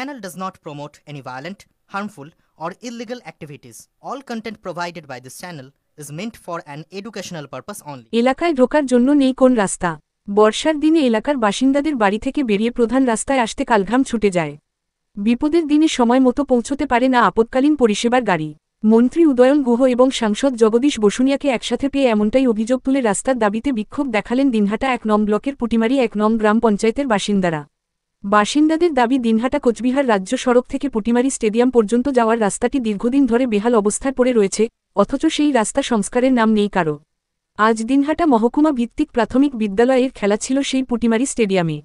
channel does not promote any violent, harmful, or illegal activities. All content provided by this channel is meant for an educational purpose only. এলাকায় ঢোকার জন্য নেই কোন রাস্তা। বর্ষার দিনে এলাকার বাসিন্দাদের বাড়ি থেকে বেরিয়ে প্রধান রাস্তায় আসতে কালঘাম ছুটে যায়। বিপদের দিনে সময় মতো পৌঁছতে পারে না আপৎকালীন পরিষেবার গাড়ি। মন্ত্রী উদয়ন গুহ এবং সাংসদ জগদীশ বসুনিয়াকে একসাথে পেয়ে এমনটাই অভিযোগ তুলে রাস্তার দাবিতে বিক্ষোভ দেখালেন দিনহাটা ১ নং ব্লকের পুটিমারি ১ নং গ্রাম পঞ্চায়েতের বাসিন্দারা। বাসিন্দাদের দাবি দিনহাটা কোচবিহার রাজ্য সড়ক থেকে পুটিমারি স্টেডিয়াম পর্যন্ত যাওয়ার রাস্তাটি দীর্ঘদিন ধরে বেহাল অবস্থায় পড়ে রয়েছে, অথচ সেই রাস্তা সংস্কারের নাম নেই কারো। আজ দিনহাটা মহকুমা ভিত্তিক প্রাথমিক বিদ্যালয়ের খেলা ছিল সেই পুটিমারি স্টেডিয়ামে।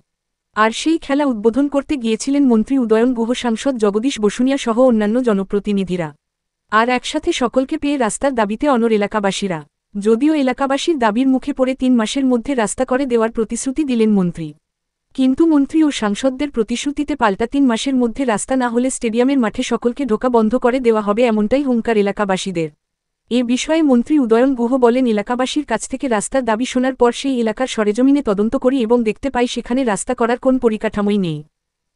আর সেই খেলা উদ্বোধন করতে গিয়েছিলেন মন্ত্রী উদয়ন গুহ, সাংসদ জগদীশ বসুনিয়া সহ অন্যান্য জনপ্রতিনিধিরা। আর একসাথে সকলকে পেয়ে রাস্তার দাবিতে অনড় এলাকাবাসীরা। যদিও এলাকাবাসীর দাবির মুখে পড়ে ৩ মাসের মধ্যে রাস্তা করে দেওয়ার প্রতিশ্রুতি দিলেন মন্ত্রী, কিন্তু মন্ত্রী ও সাংসদদের প্রতিশ্রুতিতে পাল্টা ৩ মাসের মধ্যে রাস্তা না হলে স্টেডিয়ামের মাঠে সকলকে ঢোকা বন্ধ করে দেওয়া হবে, এমনটাই হুঙ্কার এলাকাবাসীদের। এ বিষয়ে মন্ত্রী উদয়ন গুহ বলেন, এলাকাবাসীর কাছ থেকে রাস্তার দাবি শোনার পর সেই এলাকার সরেজমিনে তদন্ত করি এবং দেখতে পাই সেখানে রাস্তা করার কোন পরিকাঠামোই নেই।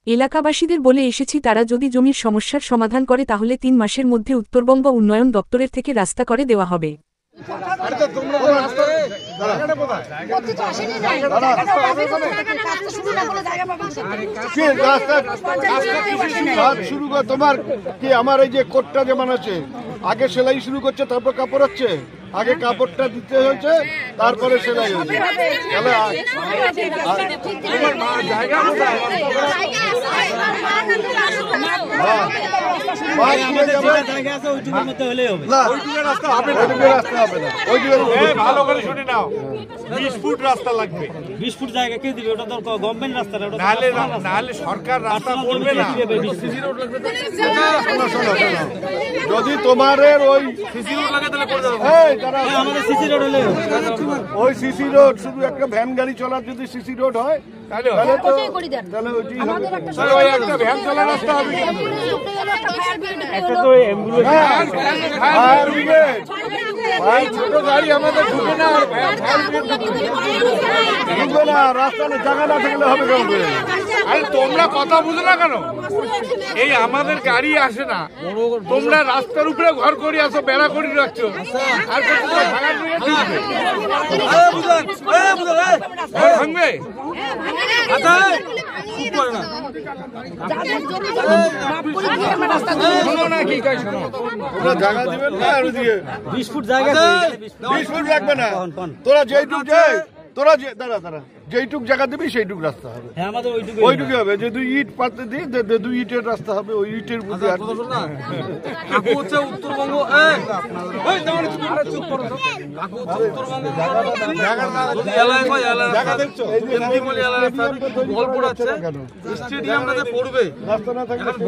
এলাকাবাসীদের বলে এসেছি তারা যদি জমির সমস্যার সমাধান করে তাহলে ৩ মাসের মধ্যে উত্তরবঙ্গ উন্নয়ন দপ্তরের থেকে রাস্তা করে দেওয়া হবে। তোমার কি আমার এই যে কোটটা যেমন আছে, আগে সেলাই শুরু করছে তারপর কাপড় হচ্ছে, আগে কাপড়টা দিতে হয়েছে তারপরে সেলাই হয়েছে। ভালো করে শুনে নাও, 20 ফুট রাস্তা লাগবে। 20 ফুট জায়গা কে দিবে? ওটা তো গভর্নমেন্ট রাস্তা, নাহলে সরকার রাস্তা করবে না। যদি তোমার ওই সিসি রোড লাগে তাহলে করে দেবো। আমাদের সিসি রোড হলে ওই সিসি রোড শুধু একটা ভ্যান গাড়ি চলার যদি সিসি রোড হয় তাহলে তো তাহলে ওই একটা ভ্যান চলার রাস্তা হবে। একটা তো অ্যাম্বুলেন্স, ফায়ার ব্রিগেড, ভাই ছোট গাড়ি আমাদের ঢুকে না, ফায়ার ব্রিগেড ঢুকবে না। রাস্তা জায়গা না থাকলে হবে কেমন করে? আরে তোমরা কথা বুঝো না কেন? এই আমাদের গাড়ি আসে না, তোমরা রাস্তার উপরে ঘর করে আসো, বেড়া করে রাখছো, আর ফায়ার ব্রিগেড ভাঙবে। জায়গা দিবেন না, 20 ফুট জায়গা, 20 ফুট লাগবে না। তোরা যেইটুক তোরা দাঁড়া যেইটুক জায়গা দিবি সেইটুক রাস্তা হবে, ওইটুকু হবে। যে 2 ইট পাতে দিই, 2 ইটের রাস্তা হবে, ওই ইটের মধ্যে উত্তরবঙ্গ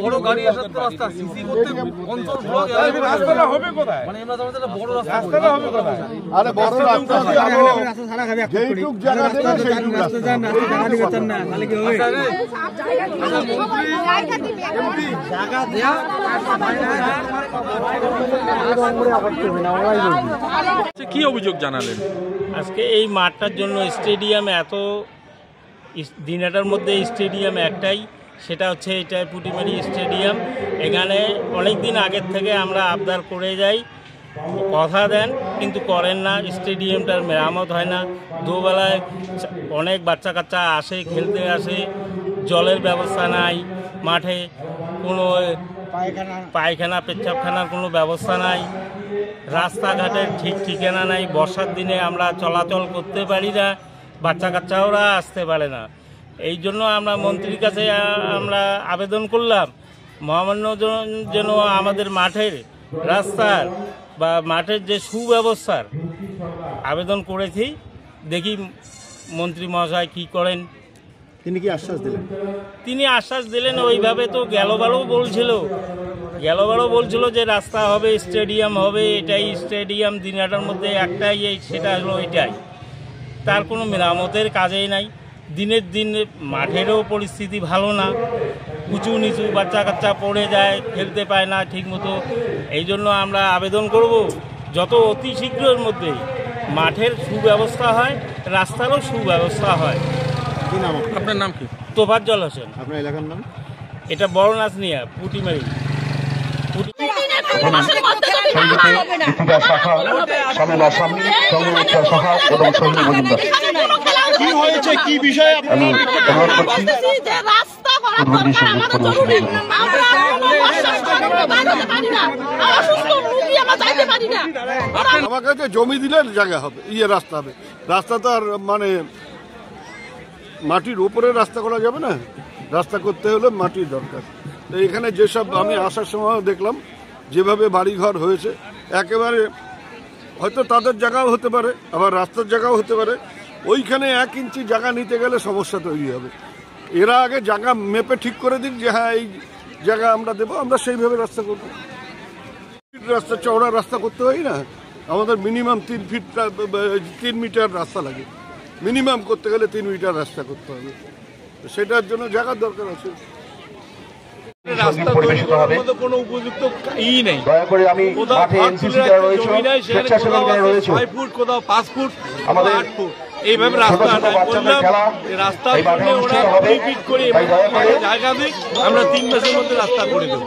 বড় গাড়ি আসার তো রাস্তা সিসি করতে অঞ্চল ব্লক রাস্তাটা হবে কোথায়? মানে আমরা তো বড় রাস্তাটা হবে কোথায়? আরে বড় রাস্তা যেইটুক জায়গা দেবে সেইটুক রাস্তা জানা জায়গা দিবেন না, তাহলে কি হবে? জায়গা দেয়া কি অভিযোগ জানালেন আজকে? এই মাঠটার জন্য স্টেডিয়াম, এত দিনহাটার মধ্যে স্টেডিয়াম একটাই, সেটা হচ্ছে এটা পুটিমারি স্টেডিয়াম। এখানে অনেক দিন আগের থেকে আমরা আবদার করে যাই, কথা দেন কিন্তু করেন না। স্টেডিয়ামটার মেরামত হয় না, দুবেলায় অনেক বাচ্চা কাচ্চা আসে, খেলতে আসে, জলের ব্যবস্থা নাই, মাঠে কোনো পায়খানা পেচ্ছাপখানার কোনো ব্যবস্থা নাই, রাস্তাঘাটের ঠিক ঠিকানা নাই। বর্ষার দিনে আমরা চলাচল করতে পারি না, বাচ্চা কাচ্চাওরা আসতে পারে না। এই জন্য আমরা মন্ত্রীর কাছে আমরা আবেদন করলাম, মহামান্য যেন আমাদের মাঠের রাস্তার বা মাঠের যে সুব্যবস্থার আবেদন করেছি, দেখি মন্ত্রী মহাশয় কী করেন। তিনি কি আশ্বাস দিলেন? তিনি আশ্বাস দিলেন, ওইভাবে তো গেলবারও বলছিল যে রাস্তা হবে, স্টেডিয়াম হবে, এটাই স্টেডিয়াম দিনহাটার মধ্যে একটাই, সেটা হলো এটাই। তার কোনো মেরামতের কাজেই নাই। দিনের দিন মাঠেরও পরিস্থিতি ভালো না, উঁচু নিচু, বাচ্চা কাচ্চা পড়ে যায়, খেলতে পায় না ঠিক মতো। এই জন্য আমরা আবেদন করব যত অতি শীঘ্রের মধ্যে মাঠের সুব্যবস্থা হয়, রাস্তারও সুব্যবস্থা হয়। আপনার নাম কি? তোফাজ্জল হোসেন। আপনার এলাকার নাম? এটা বড় নাচ নিয়ে পুটিমারি কি হয়েছে, কি বিষয়ে আমার কাছে জমি দিলে জায়গা হবে, রাস্তা হবে। রাস্তা তো আর মানে মাটির উপরে রাস্তা করা যাবে না, রাস্তা করতে হলে মাটির দরকার। তো এখানে যেসব আমি আসার সময় দেখলাম যেভাবে বাড়িঘর হয়েছে, একেবারে হয়তো তাদের জায়গাও হতে পারে, আবার রাস্তার জায়গাও হতে পারে। ওইখানে 1 ইঞ্চি জায়গা নিতে গেলে সমস্যা তৈরি হবে। এরা আগে জায়গা মেপে ঠিক করে দিক যে হ্যাঁ এই জায়গা আমরা দেবো, আমরা সেইভাবে রাস্তা করবো। রাস্তা চওড়া রাস্তা করতে হয় না, আমাদের মিনিমাম 3 ফিট 3 মিটার রাস্তা লাগে, মিনিমাম করতে গেলে 3 মিটার রাস্তা করতে হবে। সেটার জন্য জায়গার দরকার আছে। রাস্তা তৈরি করার মতো কোনো উপযুক্ত নেই। কোথাও 6 ফুট, কোথাও 5 ফুট, 8 ফুট এইভাবে রাস্তা। বললাম রাস্তার জন্য ওরা 3 ফিট করে জায়গা দিক, আমরা 3 মাসের মধ্যে রাস্তা করে দেবো।